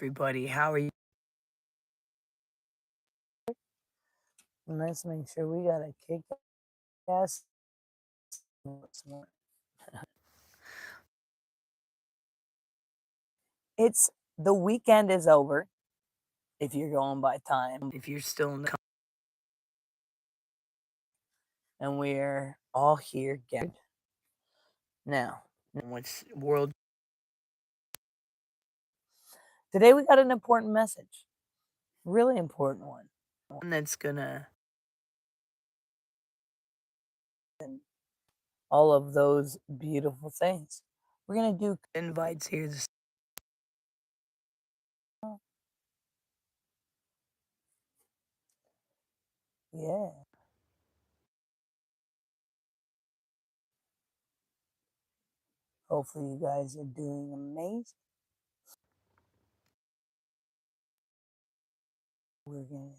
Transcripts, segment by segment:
everybody. How are you? Let's make sure we got a kick-ass. It's the weekend is over. If you're going by time, if you're still in the and we're all here gathered now. What's world? Today we got an important message, really important one that's gonna all of those beautiful things. We're gonna do invites here. Yeah. Hopefully you guys are doing amazing. We're gonna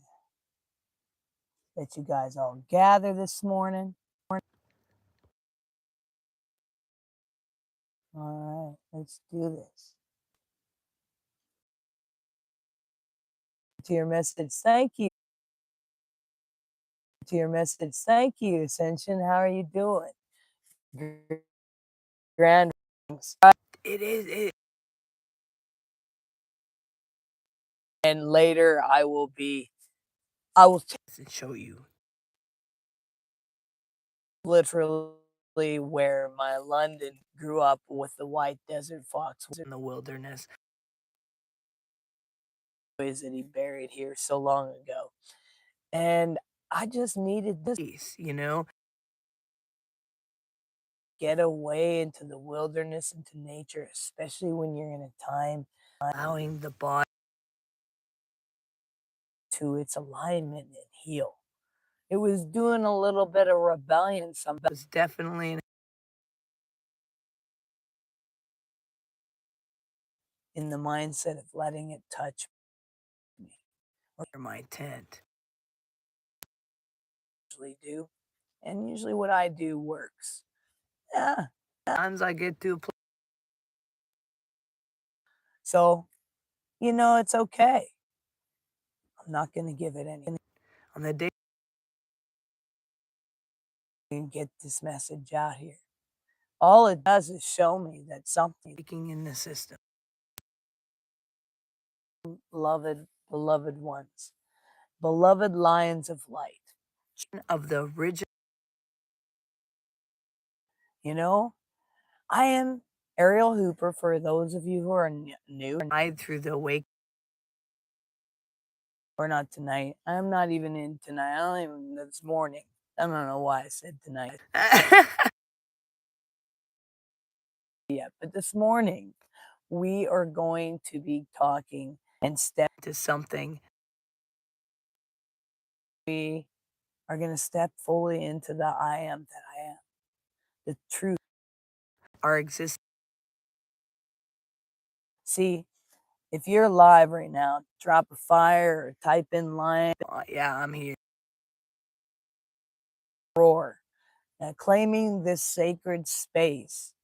let you guys all gather this morning. All right, let's do this. To your message, thank you. To your message, thank you, Ascension. How are you doing? Grand. It is. And later I will show you literally where my London grew up with the white desert fox in the wilderness. Ways that he buried here so long ago. And I just needed this, get away into the wilderness, into nature, especially when you're in a time allowing the body to its alignment and heal. It was doing a little bit of rebellion. It was definitely in the mindset of letting it touch me or my tent. Usually do, and usually what I do works. Yeah, sometimes I get to a place. So, it's okay. I'm not going to give it any. On the day you get this message out here, all it does is show me that something leaking in the system. Beloved ones, beloved lions of light, of the original. I am Ariel Hooper. For those of you who are new, through the Awaken. Or not tonight. I'm not even in tonight. I don't even this morning. I don't know why I said tonight. Yeah, but this morning we are going to be talking and step to something. We are going to step fully into the I am that I am. The truth. Our existence. See, if you're live right now, drop a fire or type in line. Yeah, I'm here. Roar. Claiming this sacred space.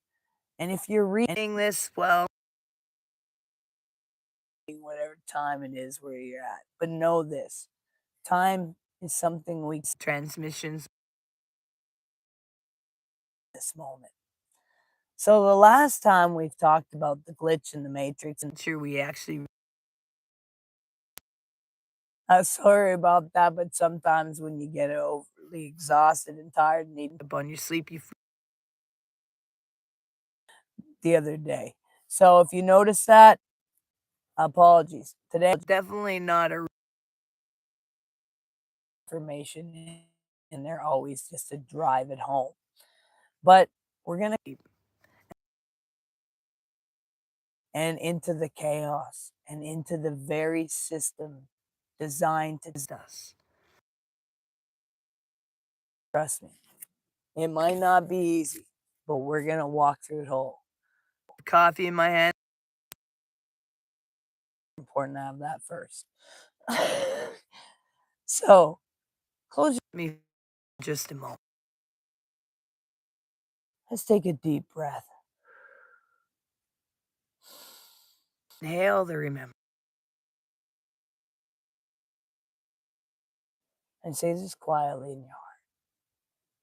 And if you're reading this, well, whatever time it is where you're at. But know this, time is something we transmissions this moment. So the last time we've talked about the glitch in the matrix, and sure we actually sorry about that, but sometimes when you get overly exhausted and tired and need up on your sleep, the other day. So if you notice that, apologies. Today it's definitely not a information and they're always just to drive it home. But we're gonna keep and into the chaos and into the very system designed to test us. Trust me, it might not be easy, but we're gonna walk through it whole. Coffee in my hand. Important to have that first. So, close me just a moment. Let's take a deep breath. Inhale the remember. and say this quietly in your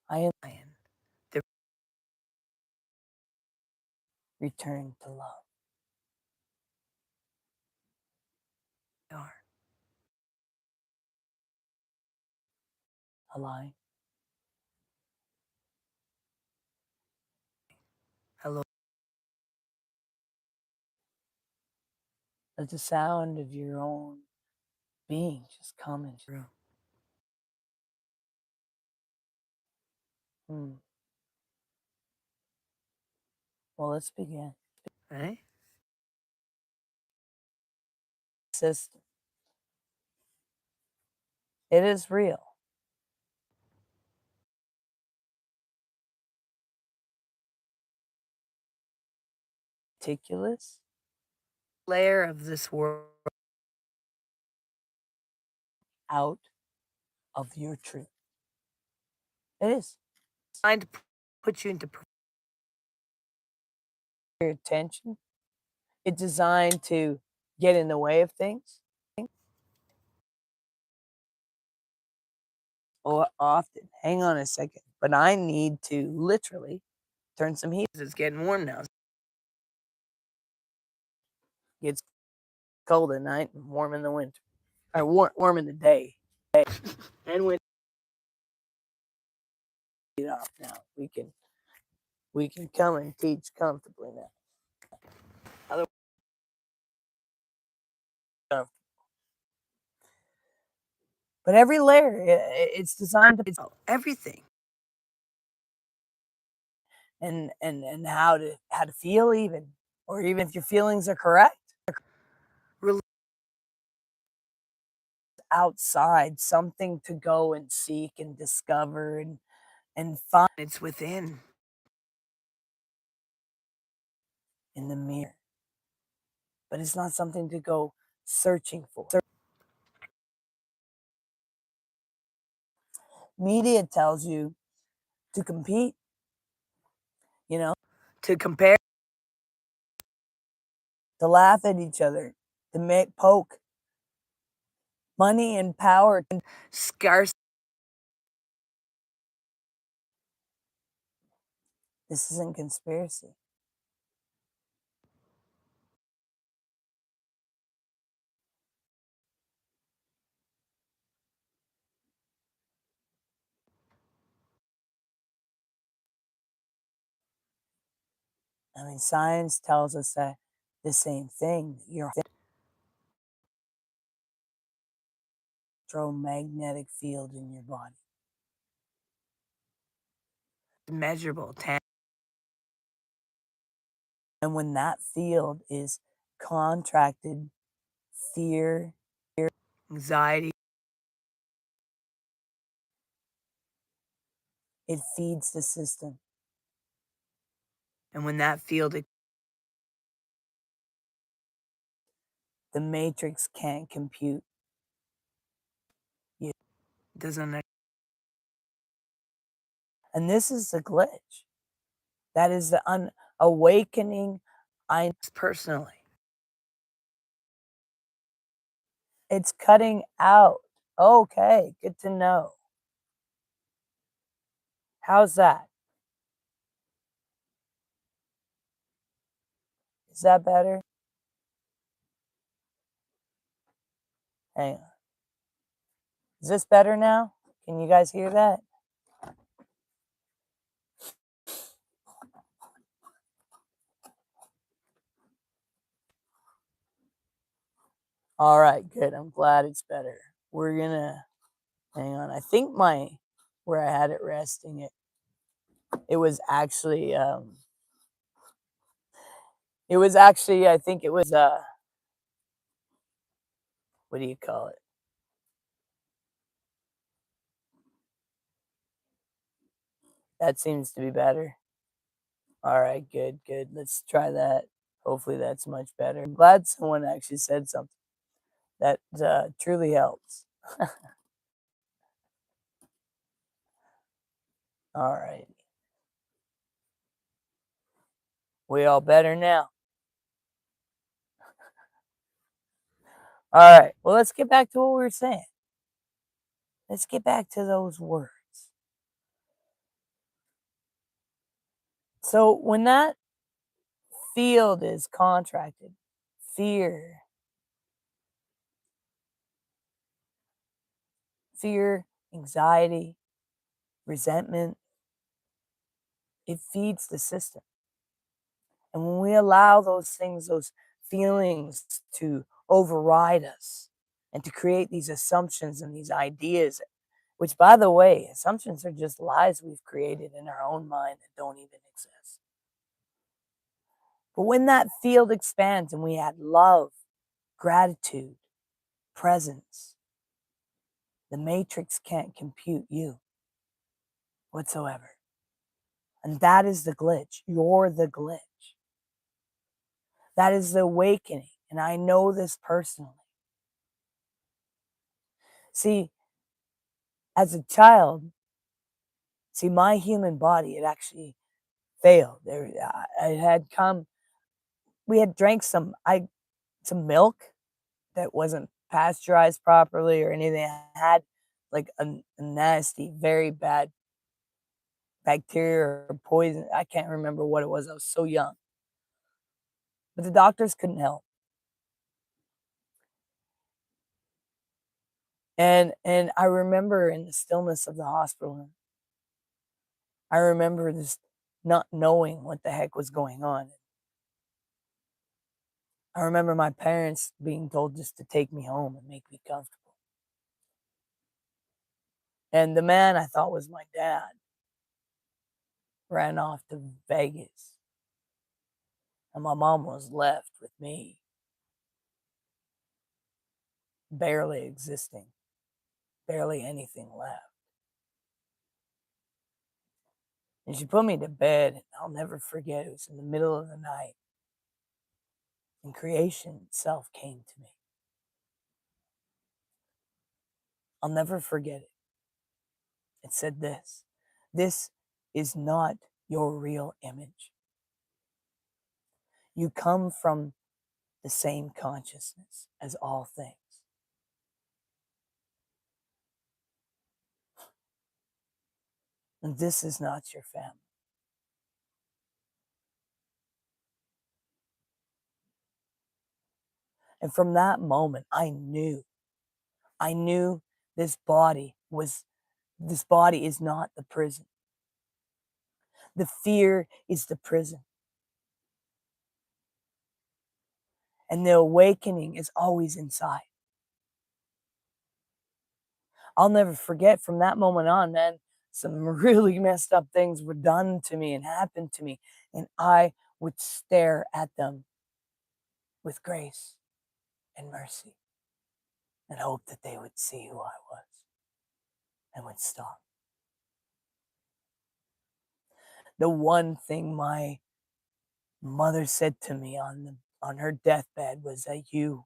heart. I am the return to love. Are alive. Hello. Let the sound of your own being just come into the room. Well, let's begin. Right? System. It is real. Meticulous layer of this world out of your truth. It is designed to put you into your attention. It's designed to get in the way of things. Or often, hang on a second, but I need to literally turn some heat. It's getting warm now. It's cold at night and warm in the winter. Or warm in the day. And when it off now, we can come and teach comfortably now. But every layer, it's designed to be everything, and how to feel, even, or even if your feelings are correct. Outside, something to go and seek and discover and find. It's within, in the mirror, but it's not something to go searching for. Media tells you to compete, to compare, to laugh at each other, to poke. Money and power and scarce. This isn't conspiracy. I mean, science tells us that the same thing. Your electromagnetic field in your body. Measurable. And when that field is contracted, fear, anxiety, it feeds the system. And when that field, the matrix can't compute. It doesn't. And this is the glitch. That is the awakening. I personally. It's cutting out. Okay, good to know. How's that? Is that better? Hang on. Is this better now? Can you guys hear that? All right, good. I'm glad it's better. We're gonna hang on. I think where I had it resting, it was actually I think it was what do you call it? That seems to be better. All right, good. Let's try that. Hopefully that's much better. I'm glad someone actually said something that truly helps. All right. We all better now. All right. Well, let's get back to what we were saying. Let's get back to those words. So when that field is contracted, fear, fear, anxiety, resentment, it feeds the system. And when we allow those things, those feelings to override us and to create these assumptions and these ideas, which, by the way, assumptions are just lies we've created in our own mind that don't even exist. But when that field expands and we add love, gratitude, presence, the matrix can't compute you whatsoever. And that is the glitch. You're the glitch. That is the awakening. And I know this personally. See, as a child, my human body had actually failed. I had come, we had drank some milk that wasn't pasteurized properly or anything. I had like a nasty, very bad bacteria or poison. I can't remember what it was. I was so young. But the doctors couldn't help. And I remember in the stillness of the hospital room, I remember just not knowing what the heck was going on. I remember my parents being told just to take me home and make me comfortable. And the man I thought was my dad ran off to Vegas. And my mom was left with me, barely existing, barely anything left. And she put me to bed, and I'll never forget, it was in the middle of the night. And creation itself came to me. I'll never forget it. It said this is not your real image. You come from the same consciousness as all things. And this is not your family. And from that moment, I knew this body is not the prison. The fear is the prison. And the awakening is always inside. I'll never forget from that moment on, man, some really messed up things were done to me and happened to me. And I would stare at them with grace and mercy and hope that they would see who I was and would stop. The one thing my mother said to me on her deathbed was that you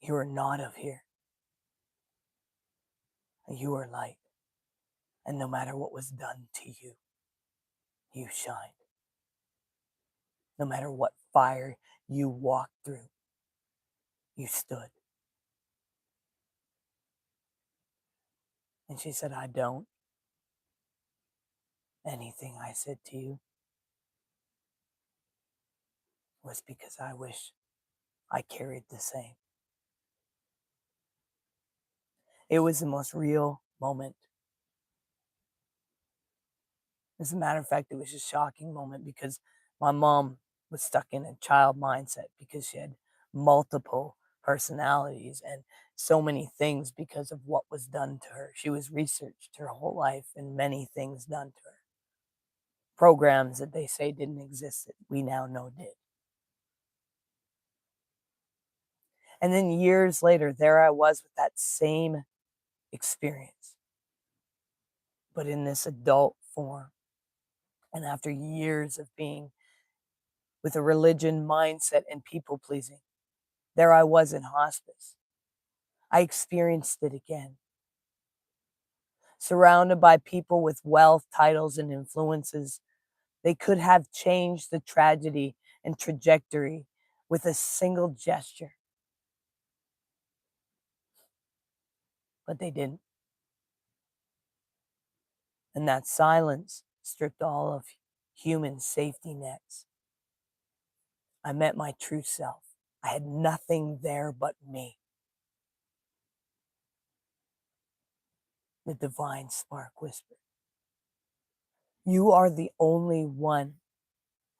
are not of here. You are light. And no matter what was done to you, you shined. No matter what fire you walked through, you stood. And she said, I don't. Anything I said to you was because I wish I carried the same. It was the most real moment. As a matter of fact, it was a shocking moment because my mom was stuck in a child mindset because she had multiple personalities and so many things because of what was done to her. She was researched her whole life and many things done to her. Programs that they say didn't exist that we now know did. And then years later, there I was with that same experience, but in this adult form. And after years of being with a religion mindset and people pleasing, there I was in hospice. I experienced it again. Surrounded by people with wealth, titles, and influences, they could have changed the tragedy and trajectory with a single gesture. But they didn't. And that silence stripped all of human safety nets. I met my true self. I had nothing there but me. The divine spark whispered, "You are the only one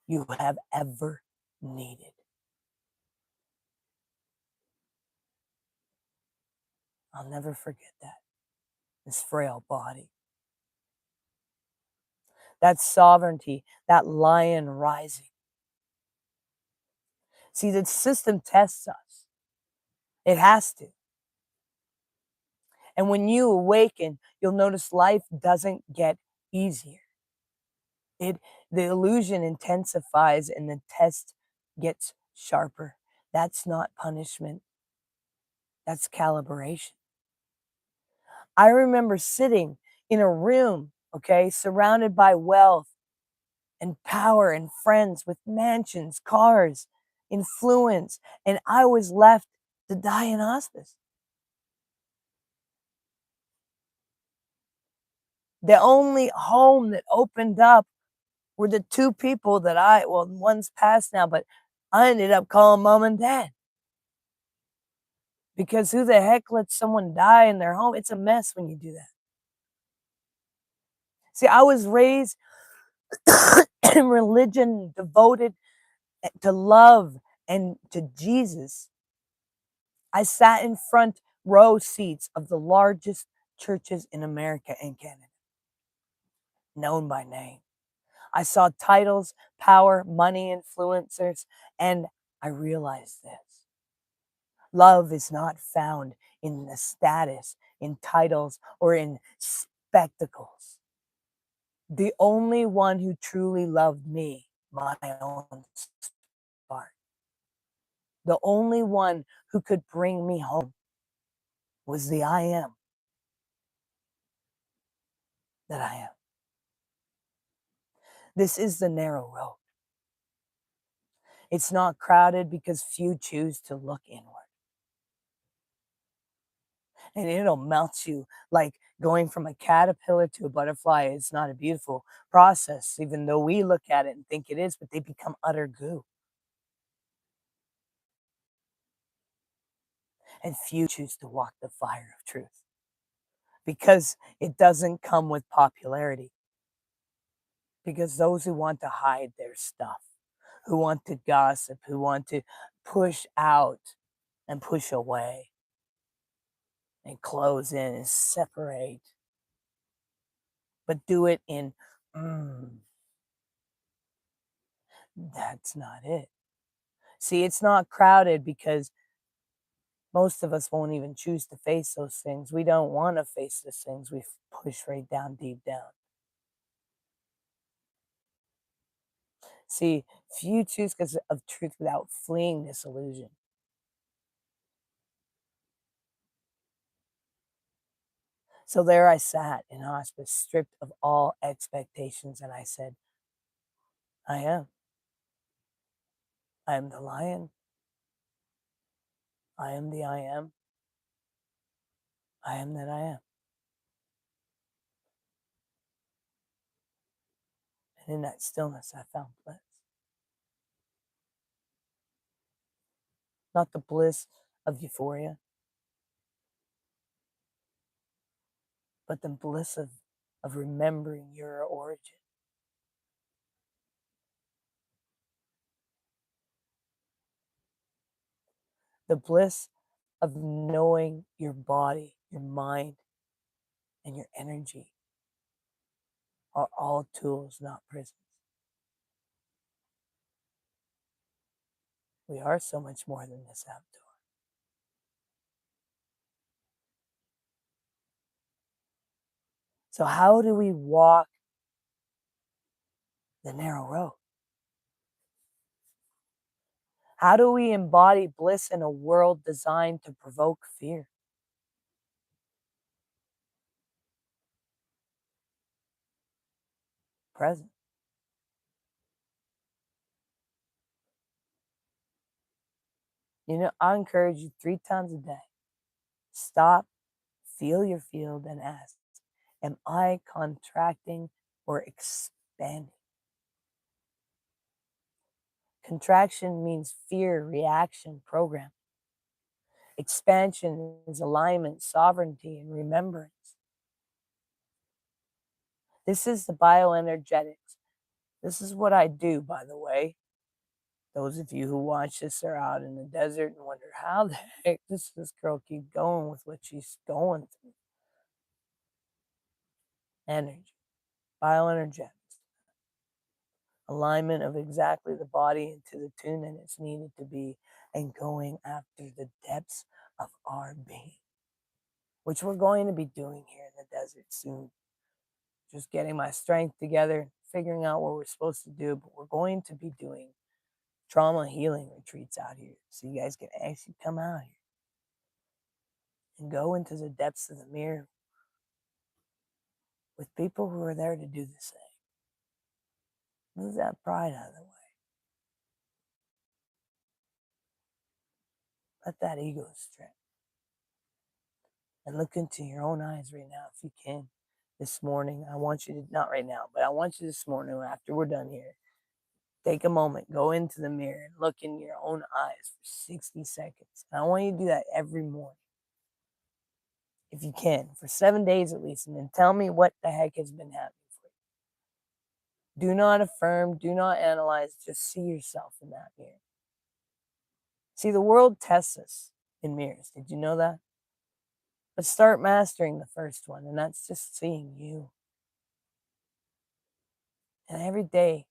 you have ever needed." I'll never forget that. This frail body, that sovereignty, that lion rising. See, the system tests us. It has to. And when you awaken, you'll notice life doesn't get easier. It the illusion intensifies and the test gets sharper. That's not punishment. That's calibration. I remember sitting in a room, okay, surrounded by wealth and power and friends with mansions, cars, influence, and I was left to die in hospice. The only home that opened up were the two people that well, one's passed now, but I ended up calling mom and dad. Because who the heck lets someone die in their home? It's a mess when you do that. See, I was raised in religion, devoted to love and to Jesus. I sat in front row seats of the largest churches in America and Canada, known by name. I saw titles, power, money, influencers, and I realized this. Love is not found in the status, in titles, or in spectacles. The only one who truly loved me, my own spark, the only one who could bring me home was the I am that I am. This is the narrow road. It's not crowded because few choose to look inward. And it'll melt you like going from a caterpillar to a butterfly. It's not a beautiful process, even though we look at it and think it is, but they become utter goo. And few choose to walk the fire of truth because it doesn't come with popularity. Because those who want to hide their stuff, who want to gossip, who want to push out and push away and close in and separate, but do it in, that's not it. See, it's not crowded because most of us won't even choose to face those things. We don't want to face those things. We push right down, deep down. See, few choose because of truth without fleeing this illusion. So there I sat in hospice, stripped of all expectations, and I said, I am. I am the lion. I am the I am. I am that I am. And in that stillness, I found bliss. Not the bliss of euphoria, but the bliss of remembering your origin. The bliss of knowing your body, your mind, and your energy are all tools, not prisons. We are so much more than this avatar. So how do we walk the narrow road? How do we embody bliss in a world designed to provoke fear? Present. You know, I encourage you 3 times a day. Stop, feel your field, and ask, Am I contracting or expanding? Contraction means fear, reaction, program. Expansion is alignment, sovereignty, and remembrance. This is the bioenergetics. This is what I do, by the way. Those of you who watch this are out in the desert and wonder how the heck does this girl keep going with what she's going through. Energy, bioenergetics. Alignment of exactly the body into the tune that it's needed to be, and going after the depths of our being, which we're going to be doing here in the desert soon. Just getting my strength together, figuring out what we're supposed to do, but we're going to be doing trauma healing retreats out here. So you guys can actually come out here and go into the depths of the mirror with people who are there to do the same. Move that pride out of the way. Let that ego strip. And look into your own eyes right now if you can. This morning, I want you to, not right now, but I want you this morning after we're done here, take a moment, go into the mirror and look in your own eyes for 60 seconds. And I want you to do that every morning, if you can, for 7 days at least, and then tell me what the heck has been happening for you. Do not affirm, do not analyze, just see yourself in that mirror. See, the world tests us in mirrors. Did you know that? But start mastering the first one, and that's just seeing you. And every day,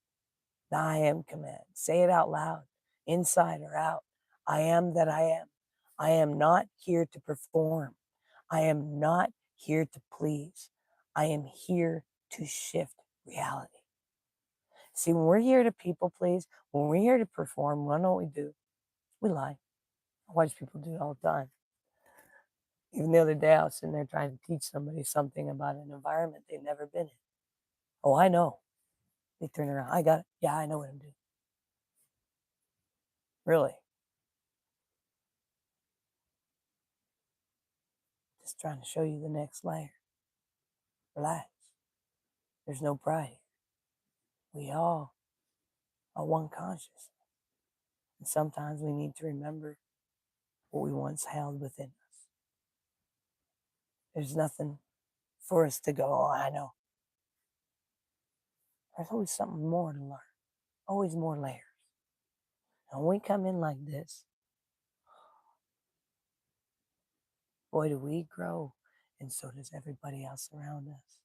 the I am command. Say it out loud, inside or out. I am that I am. I am not here to perform. I am not here to please. I am here to shift reality. See, when we're here to people please, when we're here to perform, we know what we do. We lie. I watch people do it all the time. Even the other day, I was sitting there trying to teach somebody something about an environment they've never been in. Oh, I know. They turn around. I got it. Yeah, I know what I'm doing. Really. Just trying to show you the next layer. Relax. There's no pride. We all are one consciousness. And sometimes we need to remember what we once held within us. There's nothing for us to go, oh, I know. There's always something more to learn. Always more layers. And when we come in like this, boy, do we grow, and so does everybody else around us.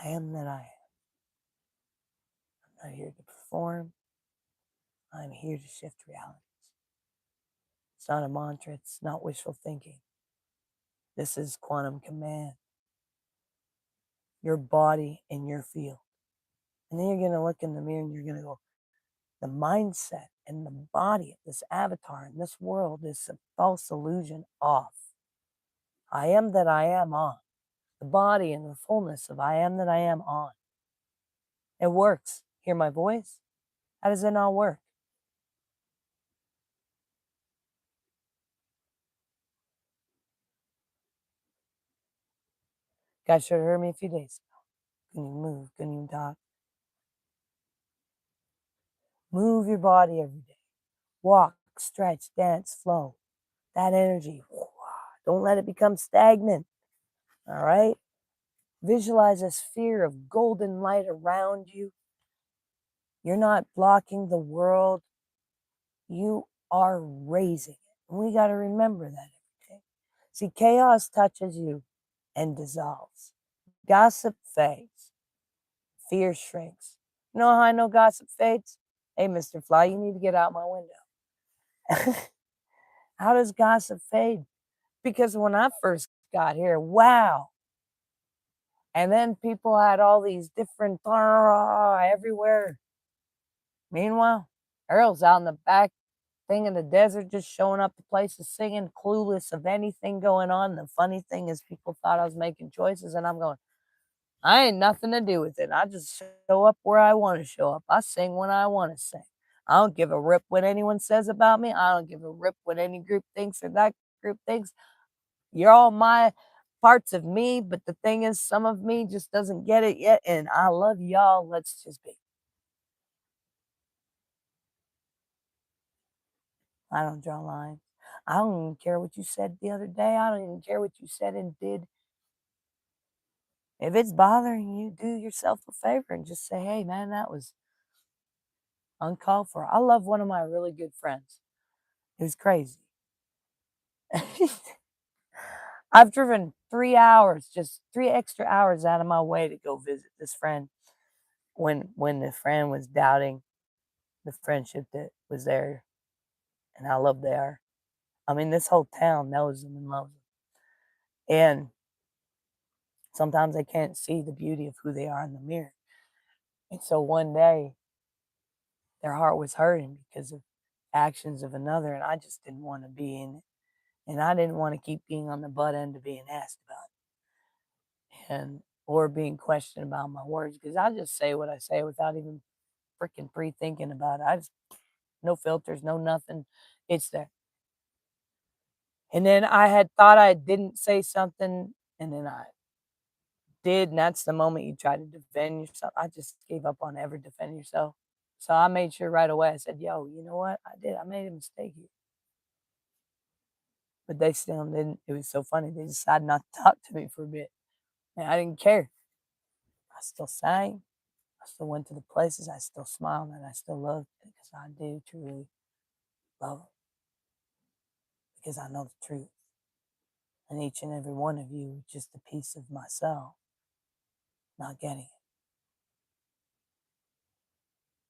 I am that I am. I'm not here to perform. I'm here to shift realities. It's not a mantra. It's not wishful thinking. This is quantum command. Your body and your field. And then you're going to look in the mirror and you're going to go, the mindset and the body of this avatar in this world is a false illusion off. I am that I am on. The body and the fullness of I am that I am on. It works. Hear my voice? How does it not work? God should have heard me a few days ago. Couldn't even move, couldn't even talk. Move your body every day. Walk, stretch, dance, flow. That energy, don't let it become stagnant. All right? Visualize a sphere of golden light around you. You're not blocking the world. You are raising it. And we got to remember that every day. See, chaos touches you and dissolves. Gossip fades. Fear shrinks. You know how I know gossip fades? Hey, Mr. Fly, you need to get out my window. How does gossip fade? Because when I first got here, wow. And then people had all these different everywhere. Meanwhile, Ariel's out in the back thing in the desert, just showing up to places, singing, clueless of anything going on. The funny thing is, people thought I was making choices, and I'm going, I ain't nothing to do with it. I just show up where I want to show up. I sing when I want to sing. I don't give a rip what anyone says about me. I don't give a rip what any group thinks or that group thinks. You're all my parts of me, but the thing is, some of me just doesn't get it yet, and I love y'all. Let's just be. I don't draw lines. I don't even care what you said the other day. I don't even care what you said and did. If it's bothering you, do yourself a favor and just say, hey, man, that was uncalled for. I love one of my really good friends. It was crazy. I've driven 3 hours, just 3 extra hours out of my way to go visit this friend when the friend was doubting the friendship that was there and how loved they are. I mean, this whole town knows them and loves them. And sometimes they can't see the beauty of who they are in the mirror. And so one day, their heart was hurting because of actions of another, and I just didn't want to be in it. And I didn't want to keep being on the butt end of being asked about it and or being questioned about my words because I just say what I say without even freaking pre-thinking about it. I just no filters, no nothing. It's there. And then I had thought I didn't say something, and then I did, and that's the moment you try to defend yourself. I just gave up on ever defending yourself. So I made sure right away. I said, "Yo, you know what? I did. I made a mistake here." But they still didn't. It was so funny. They decided not to talk to me for a bit, and I didn't care. I still sang. I still went to the places. I still smiled, and I still loved it because I do truly love it because I know the truth. And each and every one of you, just a piece of myself, not getting it.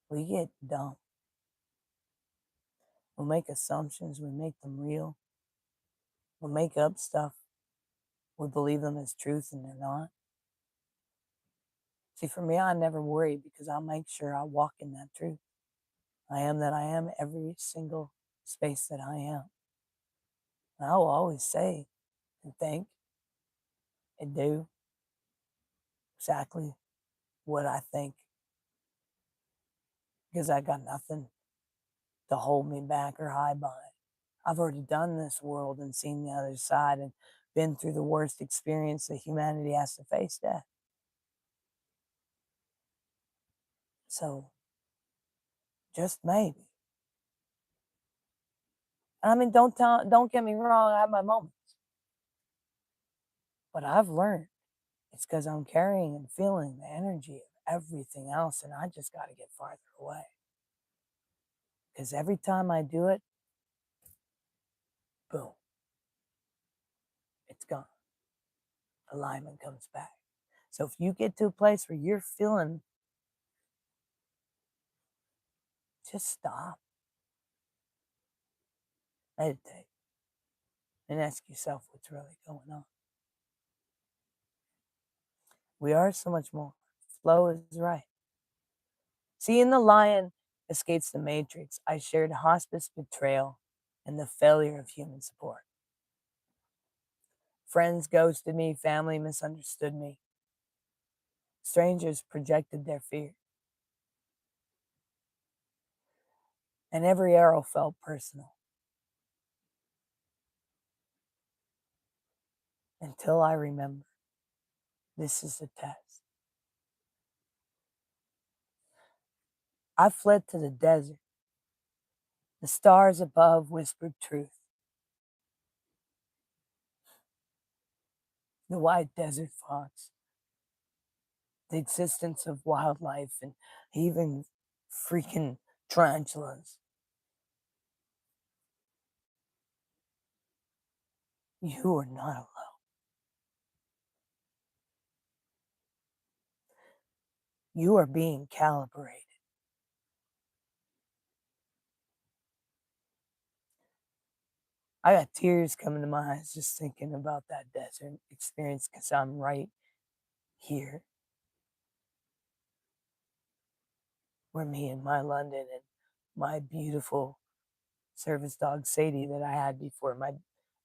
We get dumb. We make assumptions. We make them real. We make up stuff. We believe them as truth and they're not. See, for me, I never worry because I make sure I walk in that truth. I am that I am every single space that I am. And I will always say and think and do exactly what I think because I got nothing to hold me back or hide behind. I've already done this world and seen the other side and been through the worst experience that humanity has to face, death. So just maybe. I mean, don't get me wrong, I have my moments. But I've learned it's because I'm carrying and feeling the energy of everything else, and I just got to get farther away. Because every time I do it, boom, it's gone. Alignment comes back. So if you get to a place where you're feeling, just stop, meditate, and ask yourself what's really going on. We are so much more. Flow is right. Seeing the lion escapes the matrix, I shared hospice betrayal and the failure of human support. Friends ghosted me, family misunderstood me. Strangers projected their fear. And every arrow felt personal. Until I remember, this is a test. I fled to the desert. The stars above whispered truth. The white desert fox, the existence of wildlife, and even freaking tarantulas. You are not alone. You are being calibrated. I got tears coming to my eyes just thinking about that desert experience because I'm right here where me and my London and my beautiful service dog Sadie that I had before, my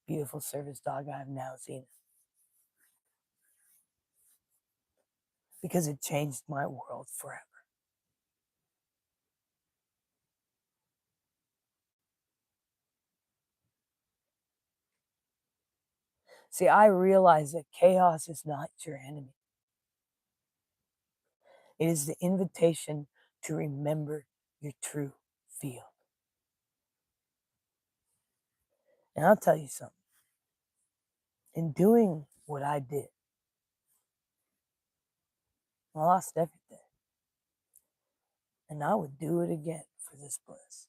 beautiful service dog I have now seen, because it changed my world forever. See, I realize that chaos is not your enemy. It is the invitation to remember your true field. And I'll tell you something. In doing what I did, I lost everything. And I would do it again for this bliss.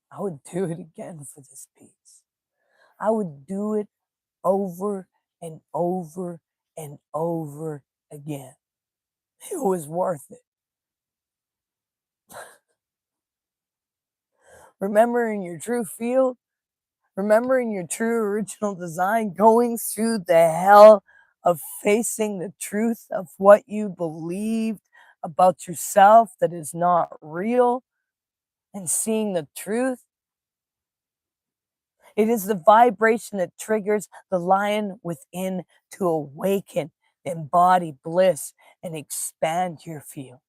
I would do it again for this peace. I would do it over and over and over again. It was worth it. Remembering your true field, remembering your true original design, going through the hell of facing the truth of what you believed about yourself that is not real, and seeing the truth. It is the vibration that triggers the lion within to awaken, embody bliss, and expand your field.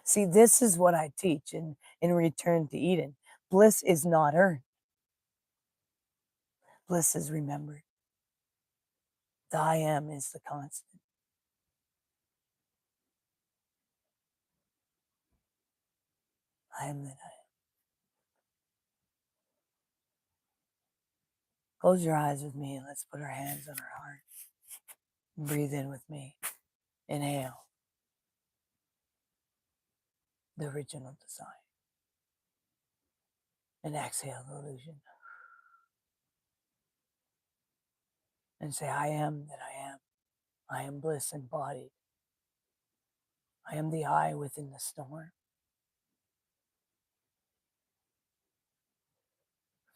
See, this is what I teach in Return to Eden. Bliss is not earned. Bliss is remembered. The I am is the constant. I am that I am. Close your eyes with me and let's put our hands on our heart. Breathe in with me. Inhale the original design. And exhale the illusion. And say, I am that I am. I am bliss embodied. I am the eye within the storm.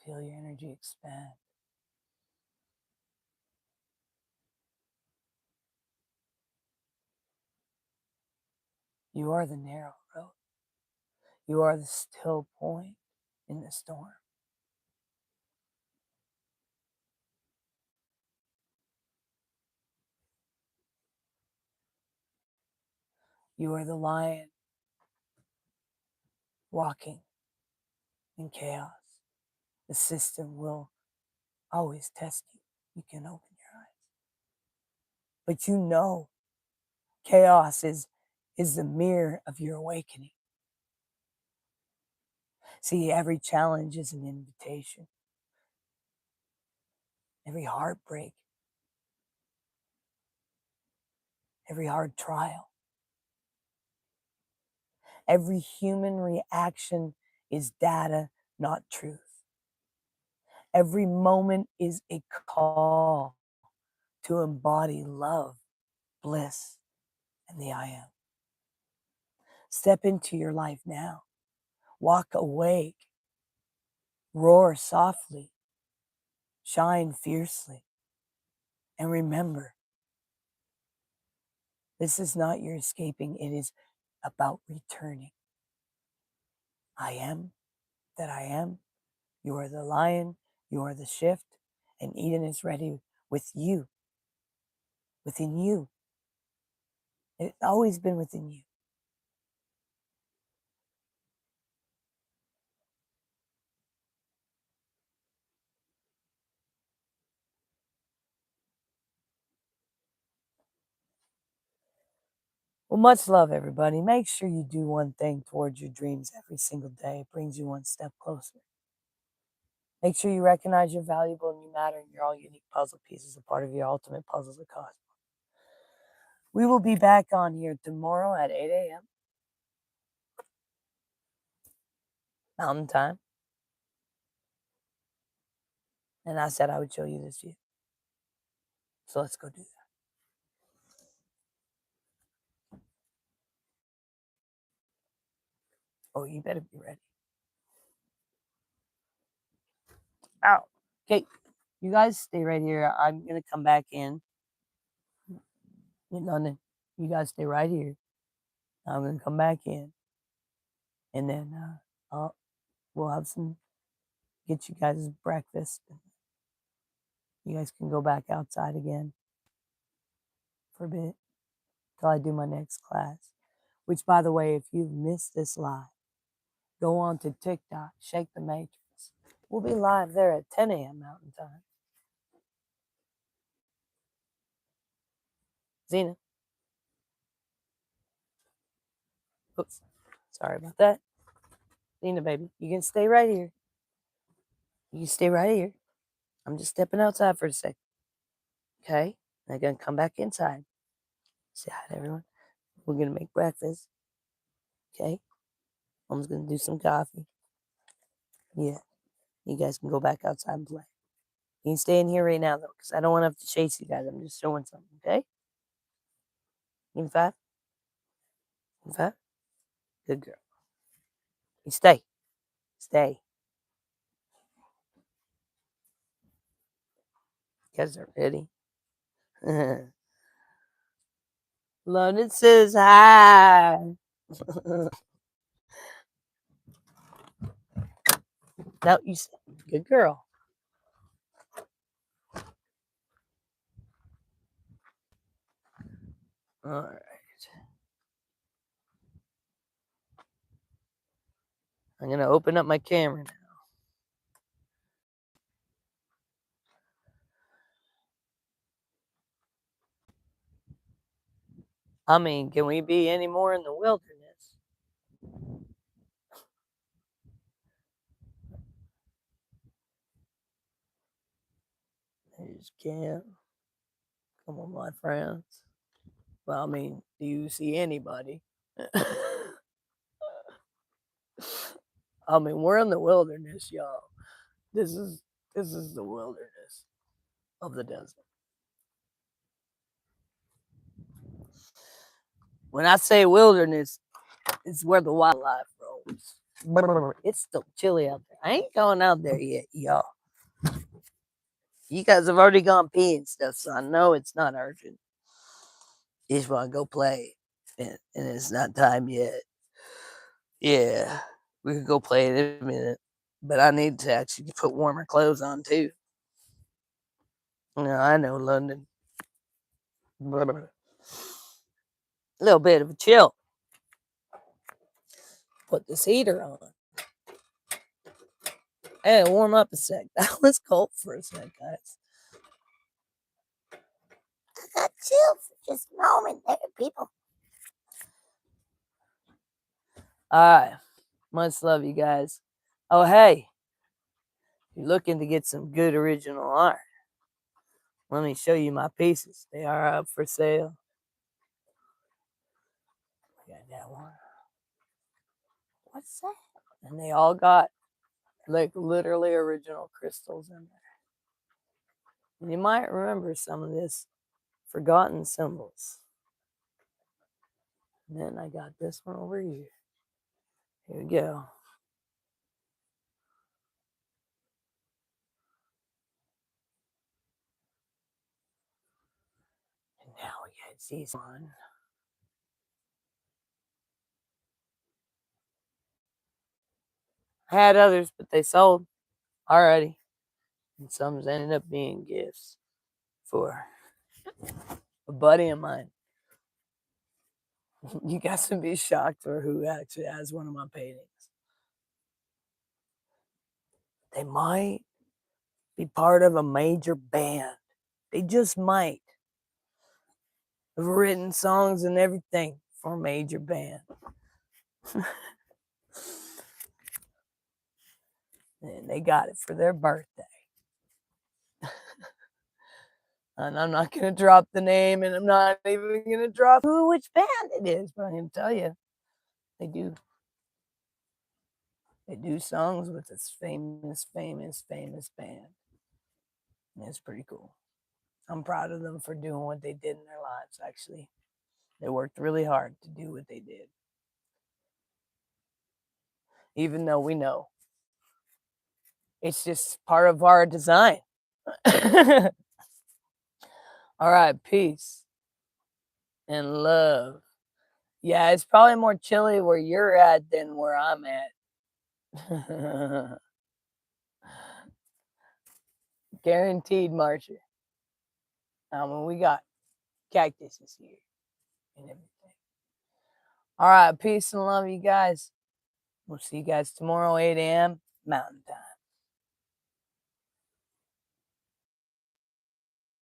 Feel your energy expand. You are the narrow road. You are the still point in the storm. You are the lion walking in chaos. The system will always test you. You can open your eyes. But you know chaos is the mirror of your awakening. See, every challenge is an invitation. Every heartbreak, every hard trial, every human reaction is data, not truth. Every moment is a call to embody love, bliss, and the I am. Step into your life now. Walk awake. Roar softly. Shine fiercely. And remember, this is not your escaping. It is about returning. I am that I am. You are the lion. You are the shift. And Eden is ready with you. Within you. It's always been within you. Well, much love, everybody. Make sure you do one thing towards your dreams every single day. It brings you one step closer. Make sure you recognize you're valuable and you matter and you're all unique puzzle pieces, a part of your ultimate puzzles of cosmos. We will be back on here tomorrow at 8 a.m. Mountain Time. And I said I would show you this view. So let's go do that. Oh, you better be ready. Ow. Okay, you guys stay right here. I'm going to come back in. You guys stay right here. I'm going to come back in. And then we'll have get you guys breakfast. You guys can go back outside again for a bit till I do my next class. Which, by the way, if you've missed this live, go on to TikTok, Shake the Matrix. We'll be live there at 10 a.m. Mountain Time. Zena. Oops. Sorry about that. Zena, baby, you can stay right here. You can stay right here. I'm just stepping outside for a sec. Okay? I'm going to come back inside. Say hi to everyone. We're going to make breakfast. Okay? Mom's going to do some coffee. Yeah. You guys can go back outside and play. You can stay in here right now, though, because I don't want to have to chase you guys. I'm just showing something, okay? Give me 5. Give me 5. Good girl. You stay. Stay. You guys are ready. London says hi. No, you stay. Good girl. All right. I'm going to open up my camera now. I mean, can we be any more in the wilderness? There's camp. Come on, my friends. Well, I mean, do you see anybody? I mean, we're in the wilderness, y'all. This is the wilderness of the desert. When I say wilderness, it's where the wildlife roams. It's still chilly out there. I ain't going out there yet, y'all. You guys have already gone pee and stuff, so I know it's not urgent. You just want to go play, and it's not time yet. Yeah, we could go play in a minute, but I need to actually put warmer clothes on too. I know London. A little bit of a chill. Put this heater on. Hey, warm up a sec. That was cold for a sec, guys. I got chill for just a moment there, people. All right. Much love, you guys. Oh, hey. You're looking to get some good original art. Let me show you my pieces. They are up for sale. I got that one. What's that? And they all got like literally original crystals in there. And you might remember some of this forgotten symbols. And then I got this one over here. Here we go. And now we got these one. I had others, but they sold already. And some ended up being gifts for a buddy of mine. You guys would be shocked for who actually has one of my paintings. They might be part of a major band. They just might have written songs and everything for a major band. And they got it for their birthday. And I'm not going to drop the name, and I'm not even going to drop which band it is, but I'm going to tell you, they do. They do songs with this famous band. And it's pretty cool. I'm proud of them for doing what they did in their lives, actually. They worked really hard to do what they did. Even though we know it's just part of our design. All right, peace and love. Yeah, it's probably more chilly where you're at than where I'm at. Guaranteed, Marcia. I mean, we got cactuses here and everything. All right, peace and love, you guys. We'll see you guys tomorrow, 8 a.m. Mountain Time.